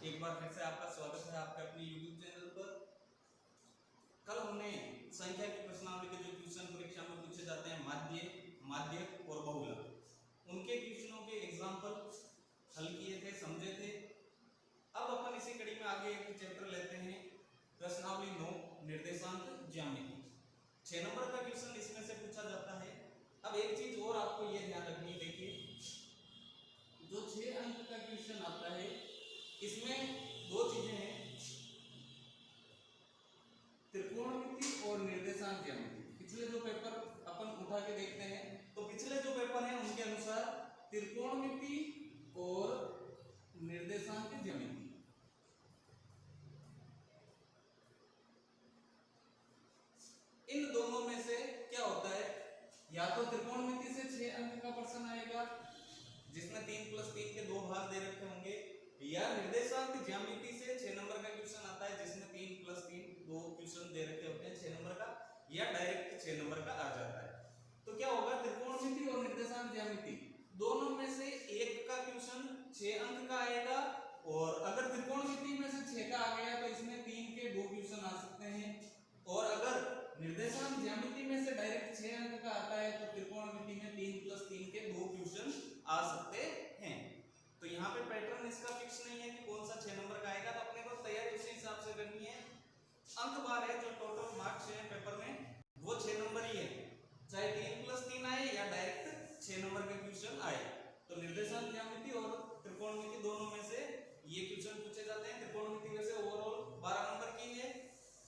एक बार फिर से आपका स्वागत है आपके अपने YouTube चैनल पर। कल हमने संख्या की प्रश्नावली के जो क्वेश्चन परीक्षा में पूछे जाते हैं माध्य, माध्यक और बहुलक, उनके क्वेश्चनों के एग्जाम्पल हल किए थे, समझे थे। अब अपन इसी कड़ी में आगे एक चैप्टर लेते हैं, प्रश्नावली 9 निर्देशांक ज्यामिति। 6 नंबर का क्वेश्चन इसमें से पूछा जाता है। अब एक चीज और आपको ये ध्यान रखनी है, देखिए जो 6 अंक का क्वेश्चन आता है इसमें दो चीजें हैं, त्रिकोणमिति और निर्देशांक ज्यामिति। पिछले जो पेपर अपन उठा के देखते हैं तो पिछले जो पेपर हैं उनके अनुसार त्रिकोणमिति और निर्देशांक ज्यामिति, इन दोनों में से क्या होता है, या तो त्रिकोणमिति से 6 अंक का प्रश्न आएगा जिसमें 3 + 3 के 2 भाग दे रखे होंगे, या निर्देशांक ज्यामिति से 6 नंबर का क्वेश्चन आता है जिसमें 3 + 3 2 क्वेश्चन दे रखे होते हैं 6 नंबर का, या डायरेक्ट 6 नंबर का आ जाता है। तो क्या होगा, त्रिकोणमिति और निर्देशांक ज्यामिति दोनों में से एक का क्वेश्चन 6 अंक का आएगा, और अगर त्रिकोणमिति में से 6 का आ गया तो इसमें 3 के 2 क्वेश्चन आ सकते हैं, और अगर निर्देशांक ज्यामिति में से डायरेक्ट 6 अंक का आता है तो त्रिकोणमिति में 3 + 3 के 2 क्वेश्चन आ सकते हैं। तो यहाँ पे पैटर्न इसका फिक्स नहीं है कि कौन सा 6 नंबर का आएगा, तो अपने को तैयारी उसी हिसाब से करनी है। अंक बार है, जो टोटल मार्क्स है पेपर में वो 6 नंबर ही है, चाहे 3 + 3 आए या डायरेक्ट 6 नंबर के क्वेश्चन आए। तो निर्देशांक ज्यामिति और त्रिकोणमिति दोनों में से ये क्वेश्चन पूछे जाते हैं। त्रिकोणमिति वैसे ओवरऑल 12 नंबर की है,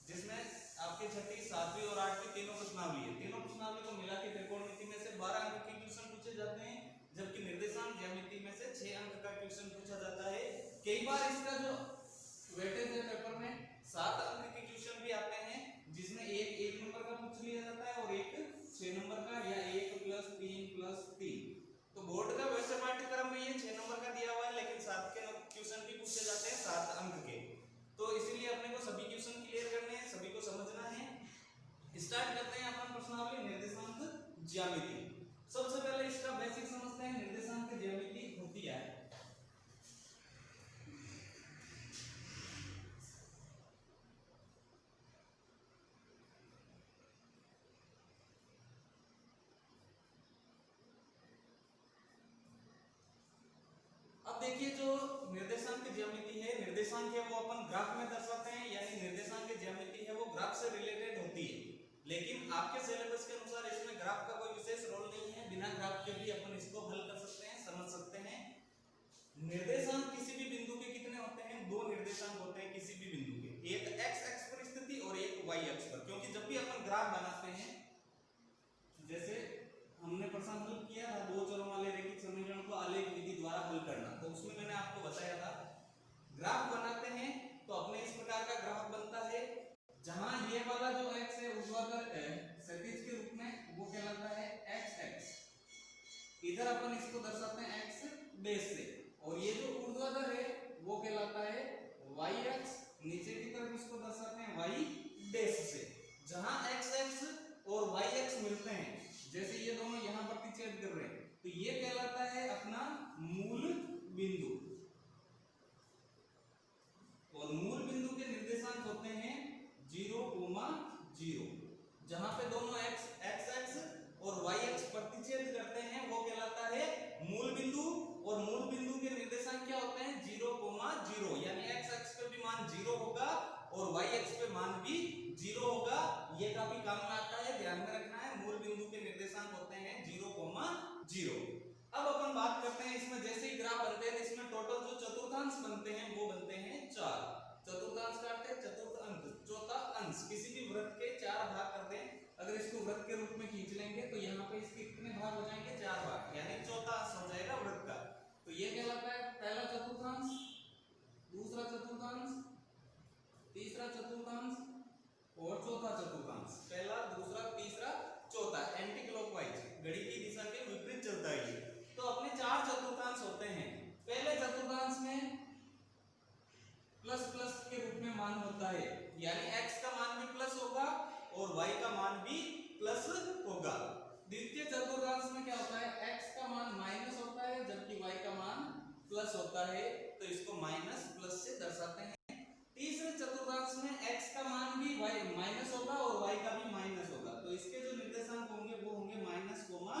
जिसमें आपके 6वीं, 7वीं और 8वीं तीनों प्रश्नावली है। तीनों प्रश्नावली को मिला के त्रिकोणमिति में से 12 अंक के क्वेश्चन पूछे जाते हैं, जबकि निर्देशांक ज्यामिति में से 6 अंक का क्वेश्चन पूछा जाता है। कई बार इसका जो वेटेज है पेपर में 7 अंक के क्वेश्चन भी आते हैं, जिसमें एक 1 नंबर का पूछ लिया जाता है और एक 6 नंबर का, या 1 + 3 + 3। तो बोर्ड का वैसे पाठ्यक्रम में ये 6 नंबर का दिया हुआ है, लेकिन 7 के क्वेश्चन भी पूछे जाते हैं 7 अंक के। तो इसीलिए अपने को सभी क्वेश्चन क्लियर करने हैं, सभी को समझना है। स्टार्ट करते हैं अपन प्रश्नावली निर्देशांक ज्यामिति। सबसे पहले इसका बेसिक समझते हैं, निर्देशांक ज्यामिति होती है। अब देखिए जो निर्देशांक ज्यामिति है, निर्देशांक है वो अपन ग्राफ में दर्शाते हैं, यानी निर्देशांक ज्यामिति है वो ग्राफ से रिलेटेड होती है। लेकिन आपके सिलेबस के अनुसार इसमें ग्राफ का कोई विशेष रोल नहीं है, बिना ग्राफ के भी अपन इसको हल कर सकते हैं, समझ सकते हैं। निर्देशांक किसी भी बिंदु के कितने होते हैं, 2 निर्देशांक होते हैं किसी भी बिंदु के, एक x अक्ष पर स्थिति और एक y अक्ष पर। क्योंकि जब भी अपन ग्राफ बनाते हैं, जैसे हमने प्रश्न हल किया था 2 चरों वाले रैखिक समीकरण को आलेख विधि द्वारा हल करना, तो उसमें मैंने आपको बताया था ग्राफ बनाते हैं तो अपने इस प्रकार का ग्राफ बनता है, जहां ये वाला जो x है ऊर्ध्वाधर क्षैतिज के रूप में, वो कहलाता है x अक्ष। इधर अपन इसको दर्शाते हैं x बेस से, और ये जो ऊर्ध्वाधर है वो कहलाता है y अक्ष। नीचे की तरफ इसको दर्शाते हैं y बेस से। जहां x अक्ष और y अक्ष मिलते हैं, जैसे ये दोनों यहां प्रतिच्छेद कर रहे हैं, तो ये कहलाता है अपना मूल बिंदु, और मूल बिंदु के निर्देशांक होते हैं 0, 0। जहां पे दोनों x अक्ष और y अक्ष प्रतिच्छेद करते हैं वो कहलाता है मूल बिंदु, और मूल बिंदु के निर्देशांक क्या होते हैं 0, 0, यानी x अक्ष पे भी मान 0 होगा और y अक्ष पे मान भी 0 होगा। ये काफी काम में आता है, ध्यान में रखना है। मूल बिंदु के निर्देशांक होते हैं 0, 0। अब अपन बात करते हैं इसमें, जैसे ही ग्राफ बनते हैं इसमें टोटल जो चतुर्थांश बनते हैं वो बनते हैं 4। चतुर्थांश का अर्थ है चतुर्थ अंक, चौथा अंश। किसी भी वृत्त के 4 भाग कर दें, अगर इसको वृत्त के रूप में खींच लेंगे तो यहाँ पे इसके कितने भाग हो जाएंगे, 4 भाग, यानी चौथा अंश हो जाएगा वृत्त का। तो ये कहलाता है पहला चतुर्थांश, दूसरा चतुर्थांश, तीसरा चतुर्थांश और चौथा चतुर्थांश। पहला, दूसरा, तीसरा, चौथा, एंटी क्लॉकवाइज, घड़ी की दिशा के विपरीत चलता है ये। तो अपने 4 चतुर्थांश होते हैं। पहले चतुर्थांश में प्लस प्लस के रूप में मान होता है, यानी x का मान भी प्लस होगा और y का मान भी प्लस होगा। द्वितीय चतुर्थांश में क्या होता है, x का मान माइनस होता है जबकि y का मान प्लस होता है, तो इसको माइनस प्लस से दर्शाते हैं। तीसरे चतुर्थांश में x का मान भी y माइनस होगा और y का भी माइनस होगा, तो इसके जो निर्देशांक होंगे वो होंगे माइनस कोमा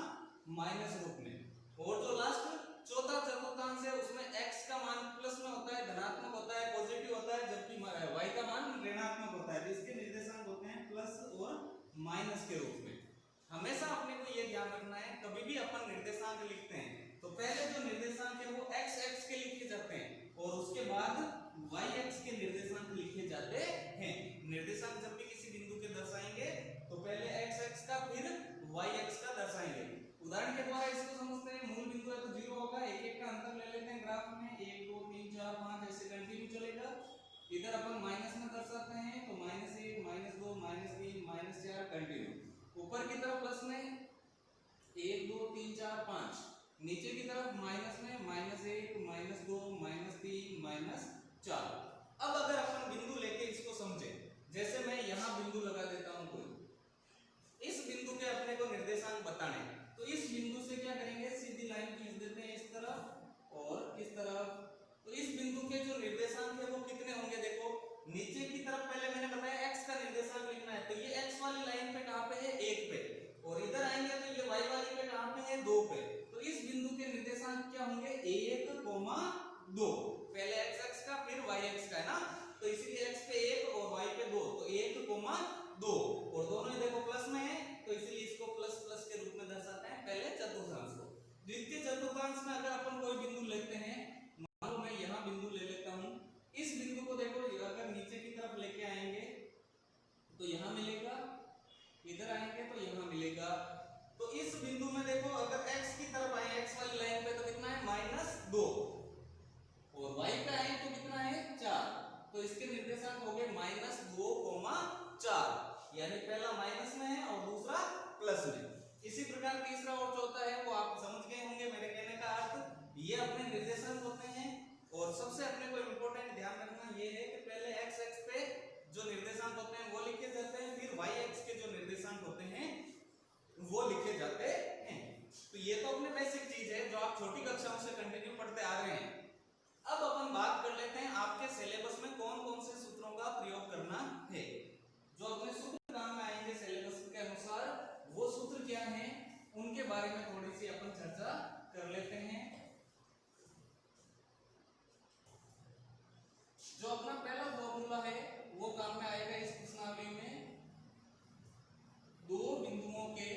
माइनस रूप में। और जो लास्ट चौथा चतुर्थांश है उसमें x का मान प्लस में होता है, धनात्मक होता है, पॉजिटिव होता है, जबकि y का मान ऋणात्मक होता है, तो इसके निर्देशांक होते हैं प्लस और माइनस के रूप में। हमेशा अपने को ये ध्यान रखना है, कभी भी अपन निर्देशांक लिखते हैं तो पहले जो निर्देशांक है वो x के लिखे जाते हैं और उसके बाद y के निर्देशांक लिखे जाते हैं। निर्देशांक जब भी किसी बिंदु के दर्शाएंगे तो पहले x का फिर y का दर्शाएंगे। उदाहरण के द्वारा इसको समझते हैं, मूल बिंदु है तो 0 होगा, एक एक का अंतर ले लेते हैं ग्राफ में, 1 2 3 4 5 ऐसे कंटिन्यू चलेगा। इधर अपन माइनस में दर्शाते हैं तो -1 -2 -3 -4 कंटिन्यू। ऊपर की तरफ प्लस में 1 2 3 4 5, नीचे की तरफ माइनस में -1 -2 -3 -4। अब अगर अपन बिंदु लेके इसको समझे, जैसे मैं यहाँ बिंदु लगा देता हूँ, कोई इस बिंदु के अपने को निर्देशांक बताने, तो इस बिंदु से क्या करेंगे, सीधी लाइन खींच देते हैं इस तरफ और इस तरफ। तो इस बिंदु के जो निर्देशांक है वो कितने होंगे, देखो नीचे की तरफ पहले मैंने बताया x का निर्देशांक लिखना है, तो ये x वाली लाइन पे कहां पे है, 1 पे, और इधर आएंगे तो ये y वाली पे कहां पे है, 2 पे। तो इस बिंदु के निर्देशांक क्या होंगे, 1 2, पहले x का फिर y का है ना, तो इसीलिए x पे 1 और y पे 2, तो 1 2, और दोनों ही देखो प्लस में है तो इसीलिए इसको प्लस प्लस के रूप में दर्शाते हैं पहले चतुर्थांश को। द्वितीय चतुर्थांश में अगर अपन कोई बिंदु लेते हैं, मान लो मैं यहाँ बिंदु ले लेता हूँ, इस बिंदु को देखो अगर नीचे की तरफ लेके आएंगे तो यहाँ मिलेगा, इधर आएंगे तो यहाँ मिलेगा। तो इस बिंदु में देखो अगर x की तरफ आए, x वाली लाइन पे, तो कितना है -2, और y पे आए तो कितना है 4, तो इसके निर्देशांक हो गए -2, 4, यानी पहला माइनस में है और दूसरा प्लस में। इसी प्रकार तीसरा और चौथा है वो आप समझ गए होंगे मेरे कहने का अर्थ, ये अपने निर्देशांक होते हैं। और सबसे अपने को इम्पोर्टेंट ध्यान रखना ये है कि पहले x पे जो निर्देशांक होते हैं वो लिखे जाते हैं, फिर y के जो निर्देशांक होते हैं वो लिखे जाते हैं। तो ये तो अपने बेसिक चीज है जो आप छोटी कक्षाओं से कंटिन्यू पढ़ते आ रहे हैं। अब अपन बात कर लेते हैं आपके सिलेबस में कौन कौन से सूत्रों का प्रयोग करना है, जो अपने सूत्र काम में आएंगे सिलेबस के अनुसार, वो सूत्र क्या हैं उनके बारे में थोड़ी सी अपन चर्चा कर लेते हैं। जो अपना पहला फॉर्मूला है वो काम में आएगा इस प्रश्नावली में, दो बिंदुओं के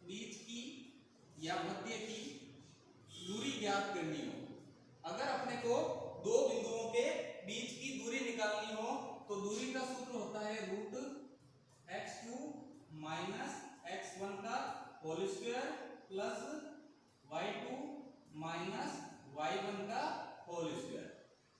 बीच की या मध्य की दूरी ज्ञात करनी हो। अगर अपने को दो बिंदुओं के बीच की दूरी निकालनी हो तो दूरी का सूत्र होता है √x2 - x1 का whole square plus y2 - y1 का होल स्क्वायर।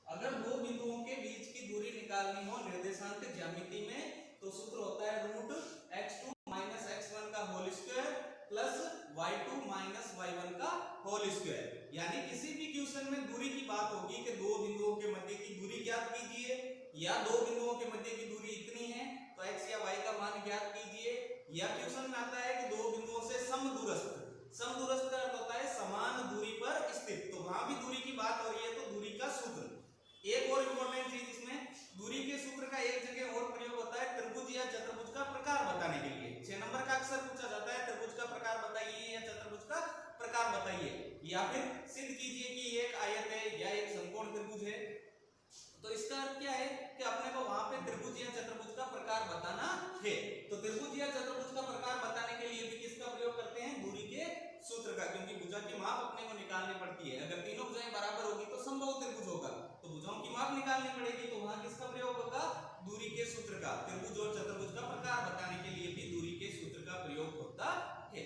अगर दो बिंदुओं के बीच की दूरी निकालनी हो निर्देशांक ज्यामिति में तो सूत्र होता है √x2 - x1 का whole square plus y2 - y1 का होल स्क्वायर। यानी किसी भी क्वेश्चन में दूरी की बात होगी कि दो बिंदुओं के मध्य की दूरी ज्ञात कीजिए, या दो बिंदुओं के मध्य की दूरी इतनी है तो x या y का मान ज्ञात कीजिए, या क्वेश्चन में आता है कि दो बिंदुओं से समदूरस्थ, समदूरस्थ का अर्थ होता है समान दूरी पर स्थित, तो वहां भी दूरी की बात हो रही है तो दूरी का सूत्र। एक और इंपॉर्टेंट चीज इसमें, दूरी के सूत्र का एक जगह और प्रयोग होता है त्रिभुज या चतुर्भुज का प्रकार बताने के लिए। 6 नंबर का अक्सर पूछा जाता है त्रिभुज का प्रकार बताइए या चतुर्भुज का प्रकार बताइए, या फिर सिद्ध कीजिए कि एक आयत है या एक समकोण त्रिभुज है। तो इसका अर्थ क्या है कि अपने को वहां पे त्रिभुज या चतुर्भुज का प्रकार बताना है। तो त्रिभुज या चतुर्भुज का प्रकार बताने के लिए भी किसका प्रयोग करते हैं, दूरी के सूत्र का, क्योंकि भुजा की माप अपने को निकालनी पड़ती है। अगर तीनों भुजाएं बराबर होगी तो समबाहु त्रिभुज होगा, तो भुजाओं की माप निकालनी पड़ेगी, तो वहां किसका प्रयोग होगा, दूरी के सूत्र का। त्रिभुज और चतुर्भुज का प्रकार बताने के लिए भी दूरी के सूत्र का प्रयोग होता है।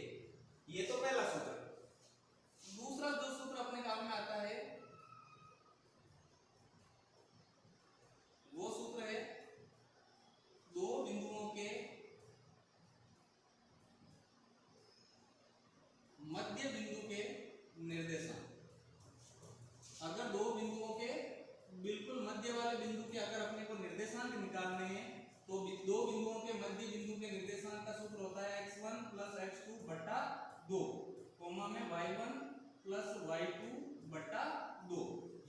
ये तो पहला सूत्र। दूसरा जो सूत्र अपने काम में आता है वो सूत्र है दो बिंदुओं के मध्य बिंदु के निर्देशांक। अगर दो बिंदुओं के बिल्कुल मध्य वाले बिंदु के अगर अपने को निर्देशांक निकालने हैं तो दो बिंदुओं के मध्य बिंदु के निर्देशांक का सूत्र होता है x1 + x2 / 2 कोमा में y1 प्लस y2/2।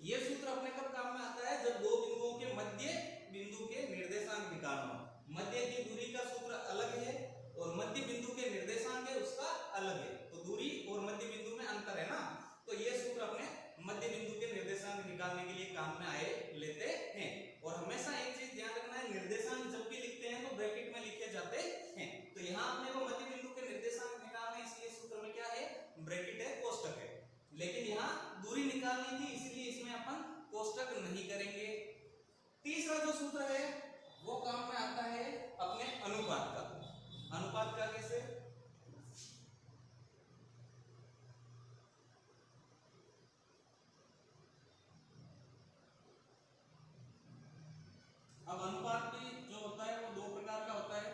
ये सूत्र अपने कब काम में आता है? जब दो बिंदुओं के मध्य बिंदु के निर्देशांक निकालना। मध्य की दूरी का सूत्र अलग है और मध्य बिंदु के निर्देशांक है उसका अलग है, तो दूरी और मध्य बिंदु में अंतर है ना, तो ये सूत्र अपने मध्य बिंदु के निर्देशांक निकालने के लिए काम में आए लेते हैं। और हमेशा एक चीज ध्यान रखना है, निर्देशांक जब भी लिखते हैं तो ब्रैकेट में लिखे जाते हैं। तो यहाँ अपने को मध्य बिंदु के निर्देशांक निकालने, इसलिए सूत्र में क्या है? ब्रैकेट है, कोष्टक है। लेकिन यहाँ दूरी निकालनी थी, इसलिए इसमें अपन कोष्टक नहीं करेंगे। तीसरा जो सूत्र है वो काम में आता है अपने अनुपात का। अनुपात का कैसे? अब अनुपात भी जो होता है वो दो प्रकार का होता है।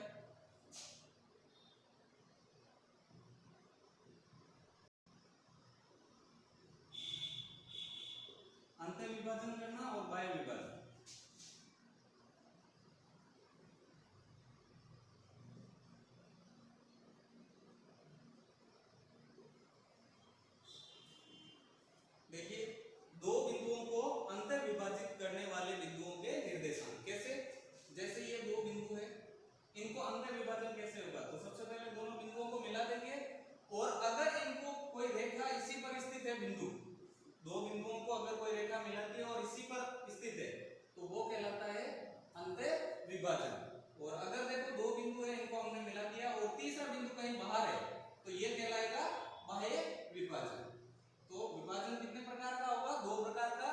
अंतर विभाजन करना और बाह्य विभाजन। देखिए, दो बिंदुओं को अंतर विभाजित करने वाले बिंदुओं के निर्देशांक कैसे? जैसे ये दो बिंदु है, इनको अंतर विभाजन कैसे होगा? तो सबसे पहले दोनों बिंदुओं को मिला देंगे और अगर इनको कोई रेखा इसी पर स्थित है, बिंदु दो बिंदुओं को अगर कोई रेखा मिलाती है और इसी पर स्थित है तो वो कहलाता है अंतर विभाजन। और अगर देखो दो बिंदु है, इनको हमने मिला दिया और तीसरा बिंदु कहीं बाहर है तो ये कहलाएगा बाह्य विभाजन। तो विभाजन कितने प्रकार का होगा? दो प्रकार का,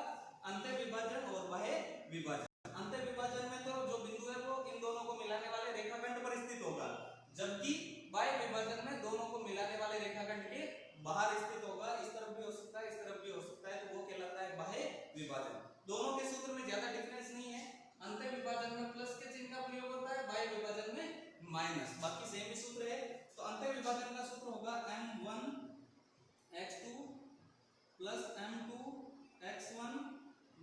अंतर विभाजन और बाह्य विभाजन। अंतर विभाजन में तो जो बिंदु है वो इन दोनों को मिलाने वाले रेखाखंड पर स्थित होगा, जबकि बाह्य विभाजन में दोनों को मिलाने वाले रेखाखंड के बाहर स्थित होगा। इस तरफ भी हो सकता है, इस तरफ भी हो सकता है, तो वो कहलाता है बाह्य विभाजन। दोनों के सूत्र में ज्यादा डिफरेंस नहीं है। अंतर विभाजन में प्लस के चिन्ह का प्रयोग होता है, बाह्य विभाजन में माइनस, बाकी सेम ही सूत्र है। तो अंतर विभाजन का सूत्र होगा m1x2 प्लस m2x1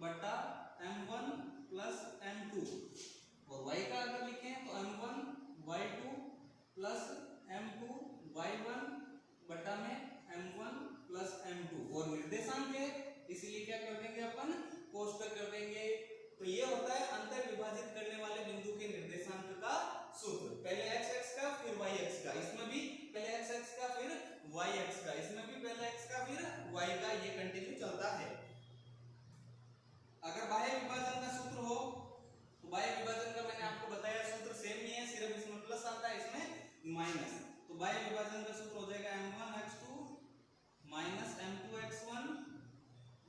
बटा m1 प्लस m2। और y का अगर लिखें तो m1y2 प्लस m2y1 बटा में m1 प्लस m2। और निर्देशांक है इसलिए क्या कर देंगे अपन? कोष्टक कर देंगे। तो ये होता है अंतर विभाजित करने वाले बिंदु के निर्देशांक का सूत्र। पहले x का फिर y का, इसमें भी पहले x का फिर y का, इसमें भी पहले x का फिर y का, ये कंटिन्यू चलता है। अगर बाह्य विभाजन का सूत्र हो तो बाह्य विभाजन का मैंने आपको बताया सूत्र सेम ही है, सिर्फ इसमें प्लस आता है, इसमें माइनस। तो बाह्य विभाजन का सूत्र हो जाएगा m1x2 माइनस m2x1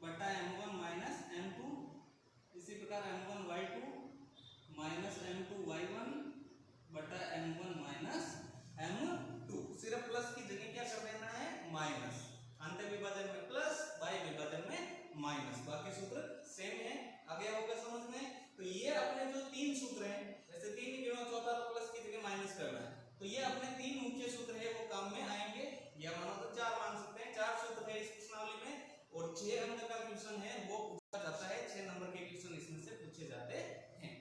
बटा m1 माइनस m2। इसी प्रकार m1y2 माइनस m2y1 बटा m1 माइनस m2। सिर्फ प्लस की जगह क्या कर देना है? माइनस। अंतर विभाजन में प्लस, बाह्य विभाजन में माइनस, बाकी सूत्र सेम है। आगे होगा समझ में? तो ये अपने जो तीन सूत्र हैं, जैसे तीन ही गिनो, चौथा तो प्लस की जगह माइनस करना है, तो ये अपने तीन मुख्य सूत्र है वो काम में आएंगे। या मानो तो चार मान सकते हैं, चार सूत्र है इस प्रश्नावली में और 6 अंक का क्वेश्चन है वो पूछा जाता है, 6 नंबर के क्वेश्चन इसमें से पूछे जाते हैं।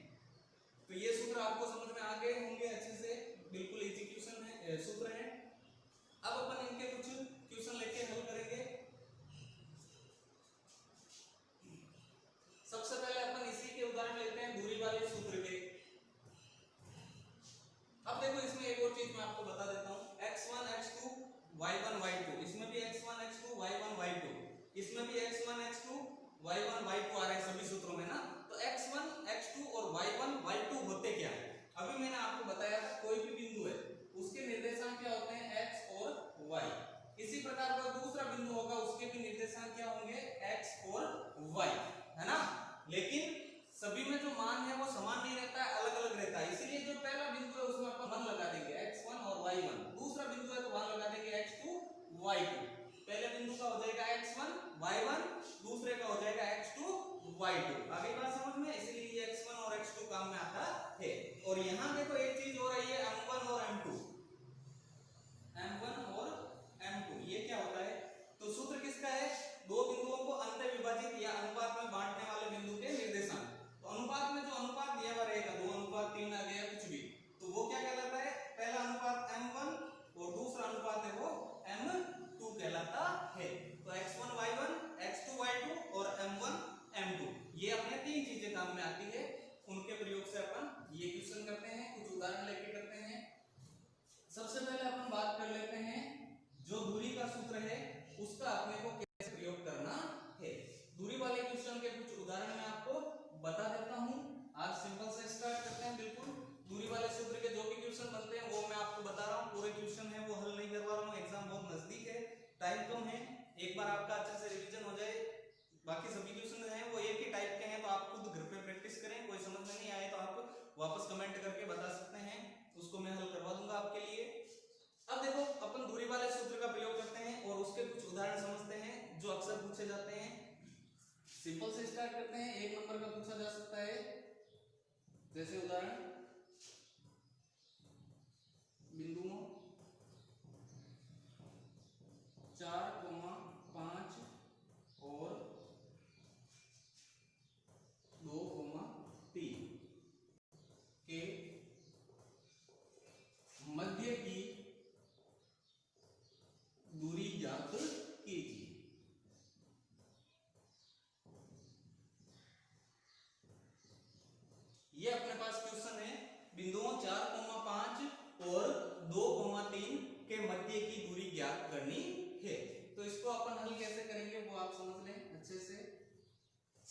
तो ये सूत्र आपको समझ में आ गए होंगे अच्छे से, बिल्कुल इजी क्वेश्चन है, सूत्र है। अब अपन इनके कुछ क्वेश्चन लेके हल करेंगे। सबसे पहले अपन इसी के उदाहरण लेते हैं, दूरी वाले सूत्र के। अब देखो इसमें एक और चीज मैं आपको बता देता हूं, x1 x2 y1 y2, इसमें भी x1 x2 y1 y2, इसमें भी x1 x2 y1 y2 आ रहे हैं सभी सूत्रों में ना। तो x1 x2 और y1 y2 होते क्या है? अभी मैंने आपको बताया था कोई भी बिंदु है उसके निर्देशांक क्या होते हैं? x और y। इसी प्रकार का दूसरा बिंदु होगा, उसके भी निर्देशांक क्या होंगे? x और y, है ना। लेकिन सभी में जो मान है वो समान नहीं रहता है, अलग अलग रहता है। इसीलिए जो पहला बिंदु है उसमें अपन 1 लगा देंगे, x1 और y1। दूसरा बिंदु है तो 1 लगा देंगे x2 y2। पहले बिंदु का हो जाएगा x1 y1, दूसरे का हो जाएगा x2 y2। आगे बात समझ में? इसलिए ये x1 और x2 काम में आता है। और यहाँ देखो एक चीज हो रही है, m1 और m2, m1 और m2, ये क्या होता है? तो सूत्र किसका है? दो बिंदुओं को अंतर विभाजित या अनुपात में बांटने वाले बिंदु के निर्देशांक। तो अनुपात में जो अनुपात दिया हुआ रहेगा, 2:3 आ गया कुछ भी, तो वो क्या कहलाता है? पहला अनुपात m1 और दूसरा अनुपात है वो m2 कहलाता है। तो x1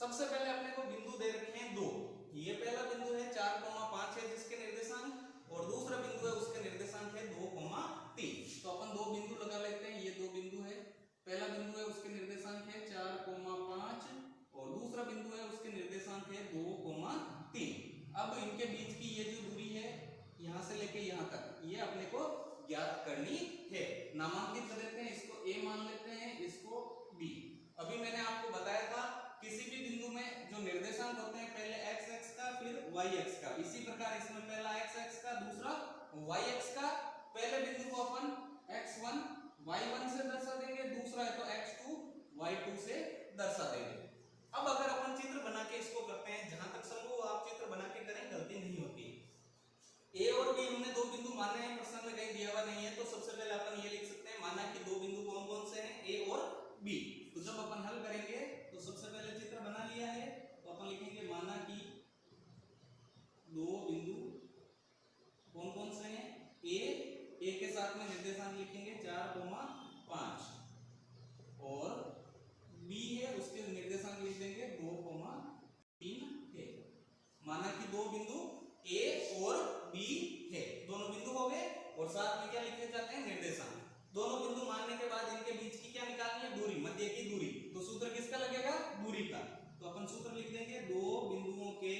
सबसे पहले अपने को बिंदु दे रखे हैं दो, ये पहला बिंदु है 4,5 है जिसके निर्देशांक, और दूसरा बिंदु है उसके निर्देशांक है 2,3। तो अपन दो बिंदु लगा लेते हैं, ये दो बिंदु है, पहला बिंदु है उसके निर्देशांक है 4,5 और दूसरा बिंदु है उसके निर्देशांक है 2,3। अब इनके बीच की ये जो दूरी है यहां से लेके यहां तक, ये अपने को ज्ञात करनी है। नामांकित कर देते हैं, इसको ए मान लेते हैं, इसको बी। अभी मैंने आपको बताया था किसी भी बिंदु में जो निर्देशांक होते हैं पहले x x का फिर y x का, इसी प्रकार इसमें पहला x x का दूसरा y x का। पहले बिंदु को अपन x1 y1 से दर्शा देंगे, दूसरा है तो x2 y2 से दर्शा देंगे। अब अगर अपन चित्र बना के इसको करते हैं, जहां तक संभव आप चित्र बना के करें, गलती नहीं होती। ए और बी हमने दो बिंदु माने हैं, प्रश्न में कहीं दिया हुआ नहीं है, तो सबसे पहले अपन ये लिख सकते हैं माना कि दो बिंदु कौन कौन से हैं, ए और बी। तो जब अपन हल करेंगे तो सबसे पहले चित्र बना लिया है, तो अपन लिखेंगे माना कि दो बिंदु कौन कौन से हैं, ए के साथ में निर्देशांक लिखेंगे 4,5 और बी है उसके निर्देशांक लिख देंगे 2,3 है। माना कि दो बिंदु ए और बी है, दोनों बिंदु हो गए, और साथ में क्या लिखे जाते हैं, निर्देशांक। दोनों बिंदु मानने के बाद इनके बीच की क्या निकालनी है, दूरी, मध्य की दूरी। तो सूत्र किसका लगेगा, दूरी का। तो अपन सूत्र लिख देंगे दो बिंदुओं के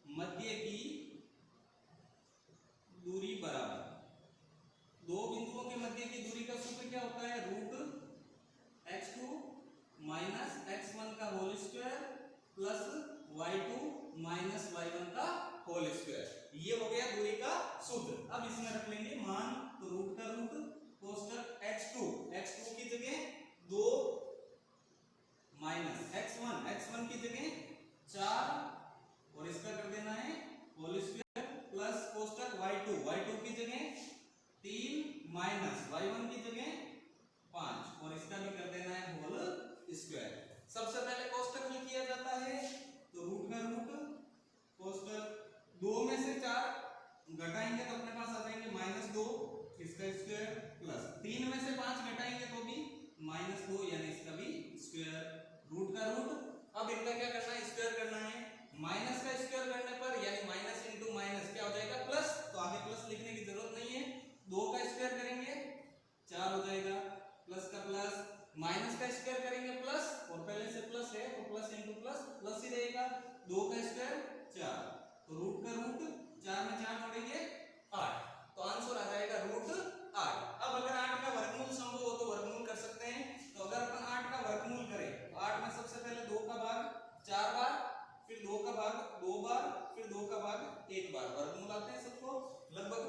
मध्य की दूरी बराबर, दो बिंदुओं के मध्य की दूरी का सूत्र क्या होता है, रूट x2 माइनस x1 का whole square plus y2 minus y1 का होल स्क्वायर। ये हो गया दूरी का सूत्र। अब इसमें रख लेंगे मान, तो रूट का रूट कोष्टक x2 की जगह 2 माइनस x1 की जगह 4 और इसका कर देना है होल स्क्वायर प्लस कोष्टक y2 की जगह 3 माइनस y1 की जगह 5 और इसका भी कर देना है होल स्क्वायर। सबसे पहले कोष्टक में किया जाता है, तो रूट का रूट कोष्टक 2 में से 4 घटाएंगे तो अपने पास आ जाएंगे -2 इसका स्क्वायर प्लस 3 में से 5 घटाएंगे तो भी -2 यानी इसका भी स्क्वायर, रूट का रूट। अब इनका क्या करना है, स्क्वायर करना है। माइनस का स्क्वायर करने पर यानी माइनस इंटू माइनस क्या हो जाएगा, प्लस। तो आगे प्लस लिखने की जरूरत नहीं है, 2 का स्क्वायर करेंगे 4 हो जाएगा, प्लस का प्लस, माइनस का स्क्वायर करेंगे प्लस, और पहले से प्लस है तो प्लस इंटू प्लस प्लस ही रहेगा, 2 का स्क्वायर 4, तो रूट का रूट 4 में 4 जोड़ेंगे 8, तो आंसर आ जाएगा रूट 8। अब अगर 8 का वर्गमूल संभव हो तो वर्गमूल कर सकते हैं। तो अगर अपन 8 का वर्गमूल करें तो 8 में सबसे पहले 2 का भाग 4 बार, फिर 2 का भाग 2 बार, फिर 2 का भाग 1 बार, वर्गमूल आते हैं सबको लगभग।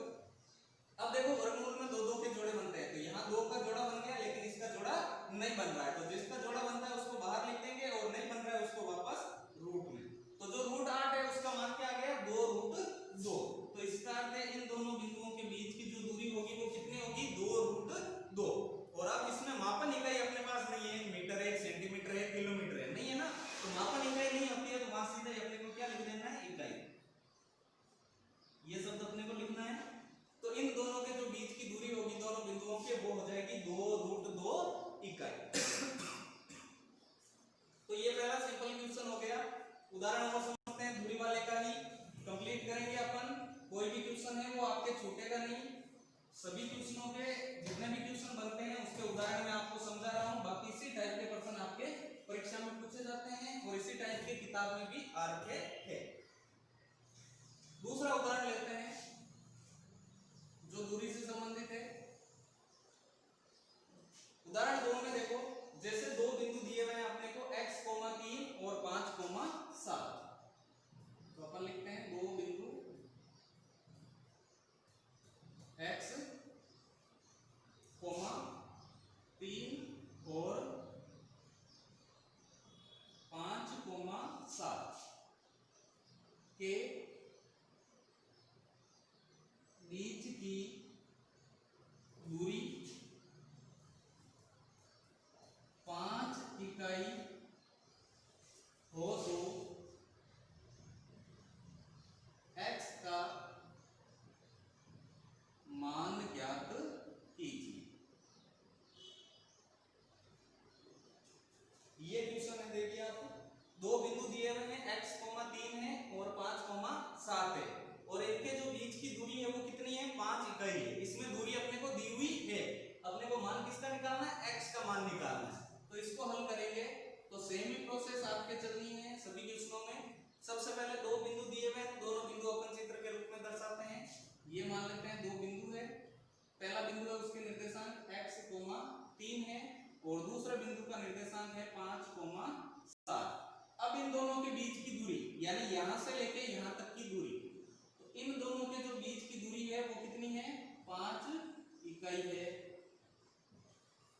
अब देखो वर्गमूल में 2 2 के जोड़े बनते हैं, तो यहाँ 2 का जोड़ा बन गया लेकिन इसका जोड़ा नहीं बन रहा है, तो जिसका जोड़ा बनता है उसको बाहर लिख देंगे और नहीं बन रहा है उसको वापस रूट में। तो जो रूट 8 है उसका मान क्या आ गया, 2 रूट 2। तो इसका अर्थ है इन दोनों बिंदुओं के बीच की जो दूरी होगी वो कितनी होगी, 2 रूट 2। और अब इसमें मापन इकाई अपने पास नहीं है, मीटर है, सेंटीमीटर है, किलोमीटर है, नहीं है ना, तो मापन इकाई नहीं होती है, तो वहां सीधे अपने को क्या लिख देना है, इकाई, ये शब्द अपने को लिखना है। तो इन दोनों के जो बीच की दूरी होगी दोनों बिंदुओं के, वो हो जाएगी 2 रूट 2 इकाई। तो ये पहला सिंपल क्वेश्चन हो गया। उदाहरण और समझते हैं दूरी वाले का ही कंप्लीट करेंगे अपन। कोई भी क्वेश्चन है वो आपके छूटेगा नहीं, सभी क्वेश्चनों के जितने भी क्वेश्चन बनते हैं उसके उदाहरण मैं आपको समझा रहा हूं। बाकी इसी टाइप के प्रश्न आपके परीक्षा में पूछे जाते हैं और इसी टाइप के किताब में भी आ रखे हैं। दूसरा उदाहरण लेते हैं जो दूरी से संबंधित है। उदाहरण 2 में देखो, जैसे दो बिंदु दिए हुए हैं अपने को x, 3 और 5, 7, तो अपन लिखते हैं दो बिंदु x, 3 और 5, 7 के बीच की दूरी 5 इकाई हो तो x का मान ज्ञात कीजिए। इकाई है,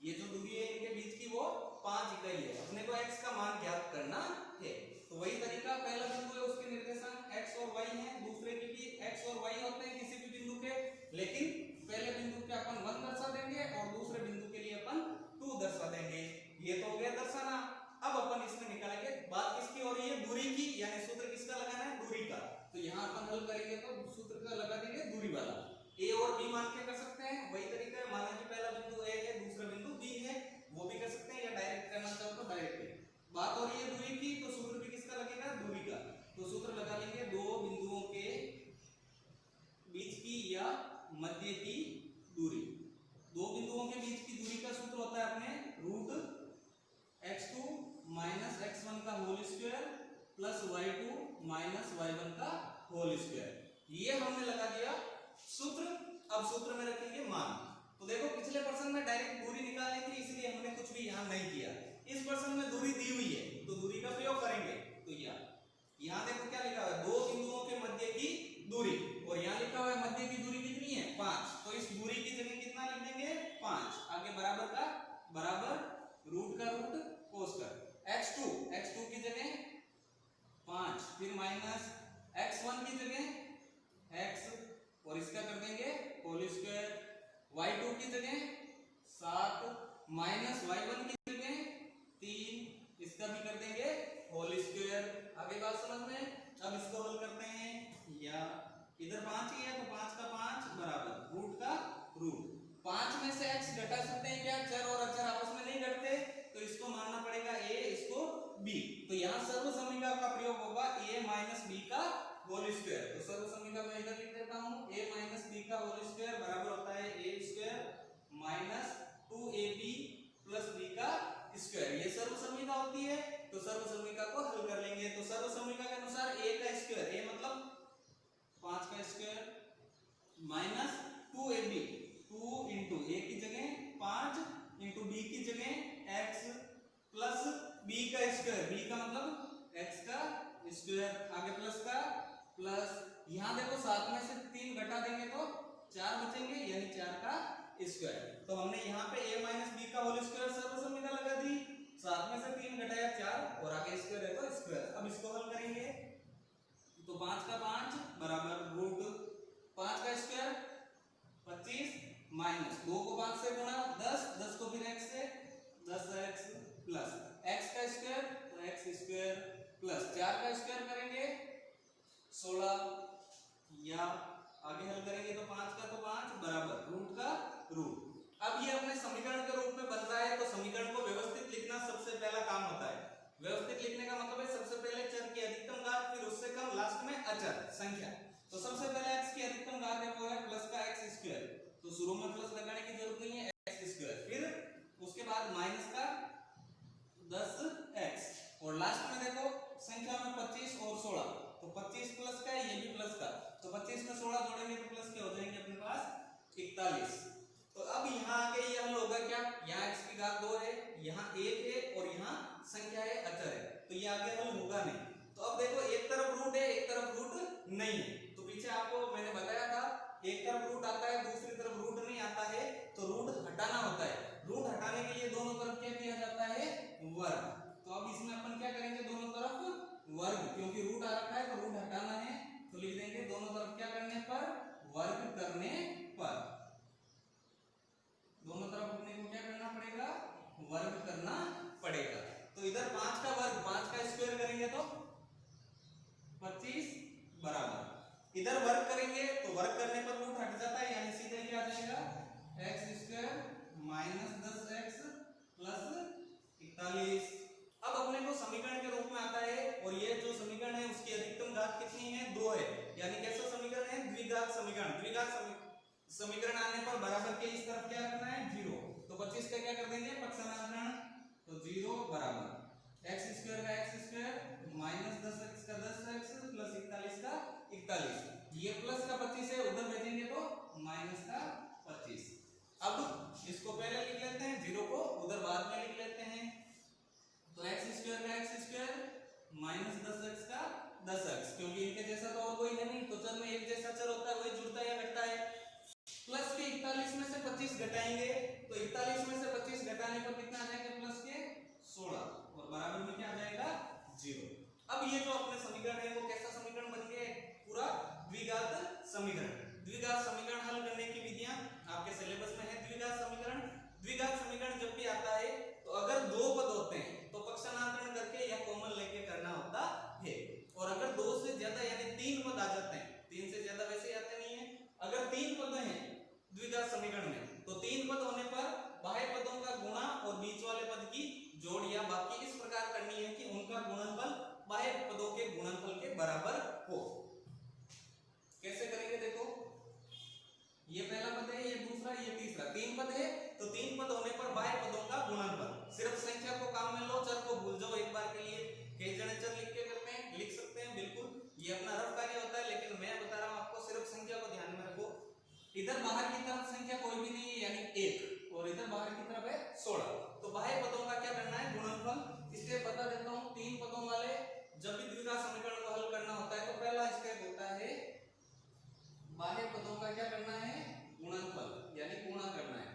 ये जो दूरी है इनके बीच की वो 5 इकाई है। अपने को x का मान ज्ञात करना है। तो वही तरीका, पहला बिंदु है उसके निर्देशांक x और y हैं, दूसरे के भी x और y होते हैं किसी भी बिंदु के, लेकिन पहले बिंदु के अपन 1 दर्शा देंगे और दूसरे बिंदु के लिए अपन 2 दर्शा देंगे। ये तो हो गया दर्शाना। अब अपन इसमें निकालेंगे, बात किसकी हो रही है, दूरी की, यानी सूत्र किसका लगाना है, दूरी का। तो यहाँ अपन हल करेंगे तो सूत्र का लगा देंगे दूरी वाला, a और b मान के कर सकते हैं। वही तरीका है, माना कि पहला बिंदु a है दूसरा बिंदु b है, वो भी कर सकते हैं, या डायरेक्ट करना चाहो तो डायरेक्ट। बात हो रही है दूरी की, तो सूत्र भी किसका लगेगा, दूरी का। तो सूत्र लगा लेंगे दो बिंदुओं के बीच की या मध्य की दूरी। दो बिंदुओं के बीच की दूरी का सूत्र होता है अपने रूट x2 माइनस x1 का whole square plus y2 minus y1 का होल स्क्वायर। ये हमने लगा दिया सूत्र। अब सूत्र में रखेंगे मान। तो देखो पिछले प्रश्न में डायरेक्ट दूरी निकालनी थी, इसलिए हमने कुछ भी यहाँ नहीं किया। इस प्रश्न में दूरी दी हुई है तो दूरी का प्रयोग करेंगे। तो यहाँ देखो क्या लिखा हुआ है, दो बिंदुओं के मध्य की दूरी, और यहाँ लिखा हुआ है मध्य की दूरी कितनी है, 5। तो इस दूरी की जगह कितना लिख देंगे, 5। आगे बराबर का बराबर, रूट का रूट, कोस का। x2 की जगह 5, फिर माइनस x1 की जगह x, और इसका कर देंगे होल स्क्वायर। y2 की जगह 7 माइनस y1 की जगह 3, इसका भी कर देंगे होल स्क्वायर। आगे बात समझ में। अब इसको हल करते हैं, या इधर 5 ही है तो 5 का 5 बराबर रूट का रूट। 5 में से x घटा सकते हैं क्या, चर और अचर आपस में नहीं घटते, तो इसको मानना पड़ेगा a, इसको b। तो यहाँ सर्व समीकरण का प्रयोग होगा a माइनस b का होल स्क्वायर। तो सर्व समीकरण मैं इधर लिख देता हूँ, a माइनस b का होल स्क्वायर बराबर होता है a square minus 2ab plus b का स्क्वायर। ये सर्व समीकरण होती है, तो सर्व समीकरण को हल कर लेंगे। तो सर्व समीकरण के अनुसार a का स्क्वायर, a मतलब 5 का square minus 2ab, 2 into a की जगह 5 इंटू b की जगह x प्लस b का स्क्वायर, b का मतलब x का स्क्वायर, आगे प्लस का प्लस। यहाँ देखो 7 में से 3 घटा देंगे तो 4 बचेंगे, यानी 4 का स्क्वायर। तो हमने यहाँ पे a माइनस b का होल स्क्वायर सर्व समीकरण लगा दी। 7 में से 3 घटाया 4, और आगे स्क्वायर है तो स्क्वायर। अब इसको हल करेंगे तो 5 का 5 बराबर रूट 5 का स्क्वायर 25 माइनस 2 को 5 से गुणा 10, 10 को फिर x से 10x प्लस x का स्क्वायर तो x स्क्वायर प्लस 4 का स्क्वायर करेंगे 16, या आगे हल करेंगे तो 5 का तो 5 बराबर रूट का रूट। अब ये अपने समीकरण के रूप में बन रहा है, तो समीकरण को व्यवस्थित लिखना सबसे पहला काम होता है। व्यवस्थित लिखने का मतलब है सबसे पहले चर की अधिकतम घात, फिर उससे कम, लास्ट में अचर संख्या। तो सबसे पहले x की अधिकतम घात है वो है प्लस का x स्क्वायर, तो शुरू में प्लस लगाने की जरूरत नहीं है, x स्क्वायर। फिर उसके बाद माइनस का 10x, और लास्ट में देखो संख्या में 25 और 16, तो 25 प्लस का है, ये भी प्लस का, तो 25 में 16 जोड़ेंगे तो प्लस के हो जाएंगे अपने पास 41। तो अब यहाँ आके ये हल होगा क्या, यहाँ x की घात 2 है, यहाँ 1 है, और यहाँ संख्या है, अचर है, तो ये आगे हल होगा नहीं। तो अब देखो एक तरफ रूट है, एक तरफ रूट नहीं है। तो पीछे आपको मैंने बताया था एक तरफ रूट आता है, दूसरी तरफ रूट नहीं आता है, तो रूट हटाना होता है। रूट हटाने के लिए दोनों तरफ क्या किया जाता है, वर्ग। तो अब इसमें अपन क्या करेंगे, दोनों तरफ वर्ग, क्योंकि रूट आ रखा है तो रूट हटाना है, तो लिख देंगे दोनों तरफ क्या करने पर, वर्ग करने पर। दोनों तरफ अपने को क्या करना पड़ेगा, वर्ग करना पड़ेगा। तो इधर 5 का वर्ग, 5 का स्क्वायर करेंगे तो 25 बराबर, इधर वर्ग करेंगे तो वर्ग करने पर रूट हट जाता है, यानी सीधे क्या आ जाएगा, x square minus 10x plus 41। अब अपने को समीकरण के रूप में आता है, और ये जो समीकरण है उसकी अधिकतम घात कितनी है, 2 है, यानी कैसा समीकरण है, द्विघात समीकरण। द्विघात समीकरण आने पर बराबर के इस तरफ क्या रखना है, 0। तो 25 का क्या कर देंगे, पक्षांतरण, तो 0 बराबर x स्क्वायर का x स्क्वायर माइनस 10x का 10x प्लस 41 का 41। ये प्लस का 25 है, उधर भेजेंगे तो माइनस का 25। अब इसको पहले लिख लेते हैं, 0 को उधर बाद में लिख लेते हैं। तो x स्क्वायर का x स्क्वायर माइनस 10x का 10x, क्योंकि इनके जैसा तो और कोई है नहीं, तो चर में एक जैसा चर होता है, वही जुड़ता है या घटता है। प्लस के 41 41 में से 25 घटाएंगे तो 41 में से 25 घटाने पर कितना आ जाएगा प्लस के 16 और बराबर में क्या आ जाएगा 0। अब ये जो अपने समीकरण है वो कैसा समीकरण बन गया पूरा द्विघात समीकरण। द्विघात समीकरण हल करने की विधियां आपके सिलेबस में है। द्विघात समीकरण जब भी आता है तो अगर दो पद होते हैं तो पक्षांतरण करके या कॉमन लेके करना होता है, और अगर दो से ज्यादा यानी तीन पद आ जाते हैं, तीन से ज्यादा वैसे आते नहीं है, अगर तीन पद हैं द्विघात समीकरण में तो तीन पद होने पर बाह्य पदों का गुणा और बीच वाले पद की जोड़ या बाकी इस प्रकार करनी है कि उनका गुणनफल बाह्य पदों के गुणनफल के बराबर हो। कैसे करेंगे देखो, ये पहला पद है, ये दूसरा, ये तीसरा, तीन पद है तो तीन पद होने पर बाह्य पदों का गुणनफल। सिर्फ संख्या को काम में लो, चर को भूल जाओ एक बार के लिए। कई जने चर लिख के करते हैं, लिख सकते हैं बिल्कुल, ये अपना रफ कार्य होता है, लेकिन मैं बता रहा हूं आपको सिर्फ संख्या को ध्यान में रखो। इधर बाहर की तरफ संख्या कोई भी नहीं है यानी 1 और इधर बाहर की तरफ है 16, तो बाह्य पदों का क्या करना है गुणनफल। इसलिए बता देता हूं, तीन पदों वाले जब भी द्विघात समीकरण को हल करना होता है तो पहला स्टेप होता है बाह्य पदों का क्या करना है गुणनफल, यानी गुणा करना है।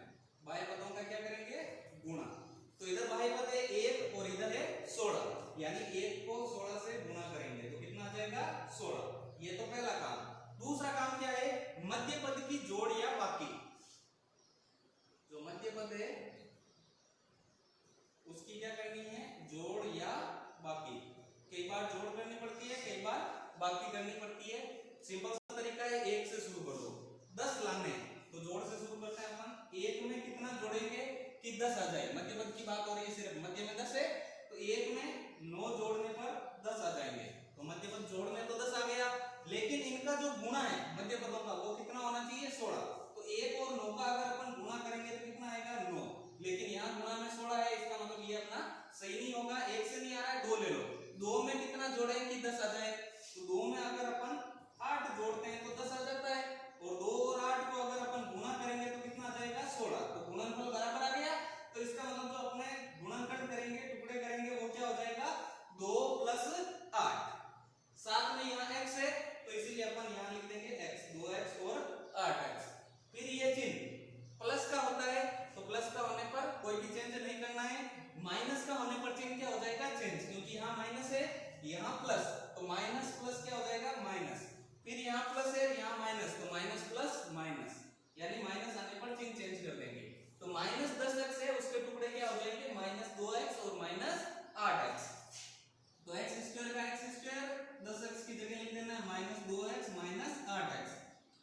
बाह्य पदों का क्या करेंगे गुणा। तो इधर बाह्य पद है 1 और इधर है 16, यानी 1 को 16 से गुणा करेंगे तो कितना आ जाएगा 16। ये तो पहला काम। दूसरा काम क्या है, मध्य पद की जोड़ या बाकी। जो मध्य पद है उसकी क्या करनी है जोड़ या बाकी। कई बार जोड़ करनी पड़ती है, कई बार बाकी करनी पड़ती है। सिंपल सा तरीका है, 1 से शुरू कर दो, 10 लाने तो जोड़ से शुरू करते हैं अपन। 1 में कितना जोड़ेंगे कि 10 आ जाए, मध्य पद की बात हो रही है, सिर्फ मध्य में 10 है तो 1 में 9 जोड़ने पर 10 आ जाएंगे, तो मध्य पद जोड़ में तो 10 आ गया, लेकिन इनका जो गुणा है मध्य पदों का वो कितना होना चाहिए 16। तो 1 और 9 का अगर अपन गुणा करेंगे तो कितना आएगा 9, लेकिन यहाँ गुणा में 16 है, इसका मतलब ये अपना सही नहीं होगा। 1 से नहीं आ रहा है, 2 ले लो, 2 में कितना जोड़े कि 10 आ जाए, तो 2 में अगर अपन 8 जोड़ते हैं तो 10 आ जाता है, और 2 और 8 को अगर अपन गुणा करेंगे तो कितना आ जाएगा 16, तो गुणनफल बराबर आ गया। तो इसका मतलब जो अपने गुणनखंड करेंगे, टुकड़े करेंगे, वो क्या हो जाएगा 2 + 8, साथ में यहाँ x है तो इसीलिए अपन यहाँ लिख देंगे x, 2x और 8x। फिर ये चिन्ह प्लस का होता है तो प्लस का होने पर कोई भी चेंज नहीं करना है, माइनस का होने पर चिन्ह क्या हो जाएगा चेंज, क्योंकि यहाँ माइनस है यहाँ प्लस, तो माइनस प्लस क्या हो जाएगा माइनस, फिर यहाँ प्लस है यहाँ माइनस, तो माइनस प्लस माइनस, यानी माइनस आने पर चिन्ह चेंज कर देंगे। तो -10x है उसके टुकड़े क्या हो जाएंगे -2x और -8x, तो x² का x², 10x की जगह लिख देना है -2x -8x,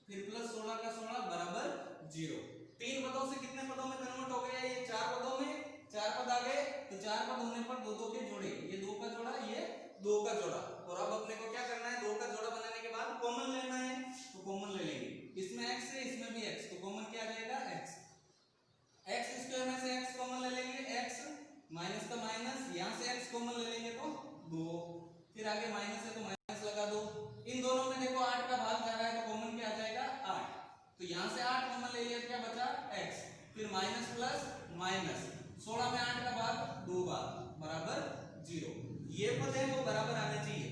फिर प्लस 16 का 16 बराबर 0। तीन पदों से कितने पदों में कन्वर्ट हो गया, ये 4 पदों में, 4 पद आ गए, तो 4 पद होने पर 2 2 के जोड़े, ये 2 का जोड़ा, ये 2 का जोड़ा, और अब अपने को क्या करना है 2 का जोड़ा बनाने के बाद कॉमन लेना है, तो कॉमन ले लेंगे, इसमें x है इसमें भी x, तो कॉमन क्या आ जाएगा x, x² में से x कॉमन ले लेंगे, x माइनस का माइनस, यहाँ से x कॉमन ले लेंगे तो 2, फिर आगे माइनस है तो माइनस लगा दो। इन दोनों में देखो 8 का भाग जा रहा है तो कॉमन क्या आ जाएगा 8, तो यहाँ से 8 कॉमन ले लिया तो क्या बचा x, फिर माइनस प्लस माइनस, 16 में 8 का भाग 2 बार बराबर 0। ये पद है वो बराबर आने चाहिए,